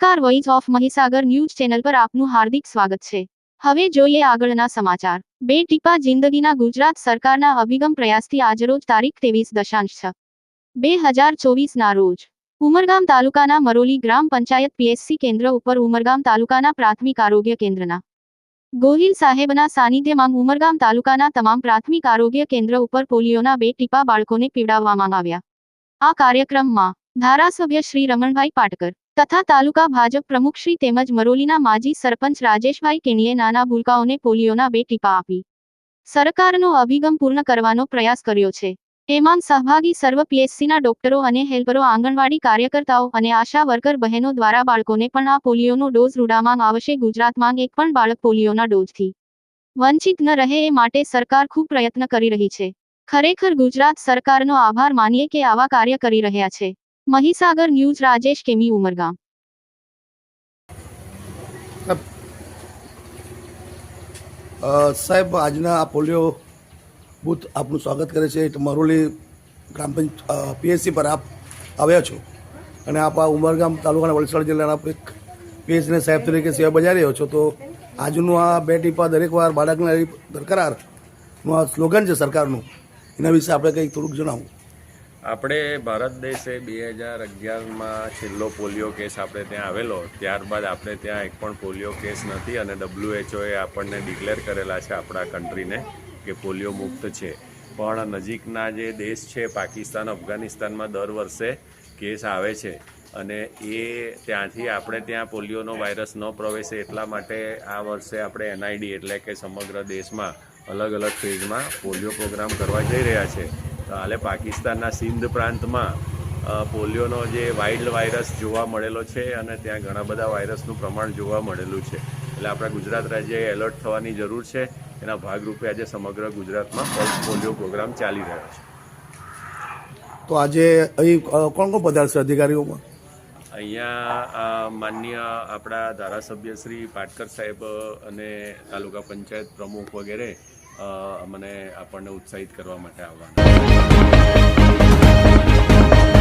નમસ્કાર, voice of Mahisagar news channel પર આપનું હાર્દિક સ્વાગત છે। હવે જોઈએ આગળના સમાચાર। બે ટીપા જિંદગીના ગુજરાત સરકારના અભિગમ પ્રયાસથી આજરોજ તારીખ 23/6/2024 ના રોજ ઉમરગામ તાલુકાના મરોલી ગ્રામ પંચાયત પીએચસી કેન્દ્ર ઉપર ઉમરગામ તાલુકાના પ્રાથમિક આરોગ્ય કેન્દ્રના ગોહિલ સાહેબના સાનિધ્યમાં ઉમરગામ તાલુકાના તમામ પ્રાથમિક આરોગ્ય કેન્દ્ર ઉપર પોલિયોના 2 ટીપા બાળકોને પીવડાવવામાં આવ્યા। આ કાર્યક્રમમાં ધારાસભ્ય શ્રી રમણભાઈ પાટકર તથા તાલુકા ભાજપ પ્રમુખ શ્રી તેમજ મરોલીના માજી સરપંચ રાજેશભાઈ કેણીએ નાના ભૂલકાઓને પોલિયોના 2 ટીપા આપી સરકારનો અભિગમ પૂર્ણ કરવાનો પ્રયાસ કર્યો છે। એમાં સહભાગી સર્વ પીએચસીના ડોક્ટરો અને હેલ્પરો, આંગણવાડી કાર્યકર્તાઓ અને આશા વર્કર બહેનો દ્વારા બાળકોને પણ આ પોલિયોનો ડોઝ રૂડામાં આવશે। ગુજરાતમાં એક પણ બાળક પોલિયોના ડોઝથી વંચિત ન રહે એ માટે સરકાર ખૂબ પ્રયત્ન કરી રહી છે। ખરેખર ગુજરાત સરકારનો આભાર માનીએ કે આવા કાર્ય કરી રહ્યા છે। મહીસાગર ન્યૂઝ રાજેશ કેમી, ઉમરગામ। સાહેબ, આજના આ પોલિયો બૂથ આપનું સ્વાગત કરે છે। મરોલી ગ્રામ પીએચસી પર આપ આવ્યા છો અને આપ આ ઉમરગામ તાલુકાના વલસાડ જિલ્લાના એક પીએચસીના સાહેબ તરીકે સેવા બજાવી રહ્યો છો, તો આજનું આ 2 ટીપા દરેક વાર બાળકને દરકારનું આ સ્લોગન છે સરકારનું, એના વિશે આપણે કંઈક થોડુંક જણાવો। આપણે ભારત દેશે 2011માં છેલ્લો પોલિયો કેસ આપણે ત્યાં આવેલો, ત્યારબાદ આપણે ત્યાં એક પણ પોલિયો કેસ નથી અને WHOએ આપણને ડિક્લેર કરેલા છે આપણા કન્ટ્રીને કે પોલિયો મુક્ત છે। પણ નજીકના જે દેશ છે પાકિસ્તાન, અફઘાનિસ્તાનમાં દર વર્ષે કેસ આવે છે અને એ ત્યાંથી આપણે ત્યાં પોલિયોનો વાયરસ ન પ્રવેશે એટલા માટે આ વર્ષે આપણે NID એટલે કે સમગ્ર દેશમાં અલગ અલગ ફેઝમાં પોલિયો પ્રોગ્રામ કરવા જઈ રહ્યા છે। હાલે પાકિસ્તાનના સિંધ પ્રાંતમાં પોલિયોનો જે વાઇલ્ડ વાયરસ જોવા મળેલો છે અને ત્યાં ઘણા બધા વાયરસનું પ્રમાણ જોવા મળેલું છે, એટલે આપણા ગુજરાત રાજ્યએ એલર્ટ થવાની જરૂર છે। એના ભાગરૂપે આજે સમગ્ર ગુજરાતમાં પલ્સ પોલિયો પ્રોગ્રામ ચાલી રહ્યો છે। તો આજે અહીં કોણ કોણ પધારશે અધિકારીઓમાં? અહીંયા માનનીય આપણા ધારાસભ્ય શ્રી પાટકર સાહેબ અને તાલુકા પંચાયત પ્રમુખ વગેરે મને આપણને ઉત્સાહિત કરવા માટે આવવાના।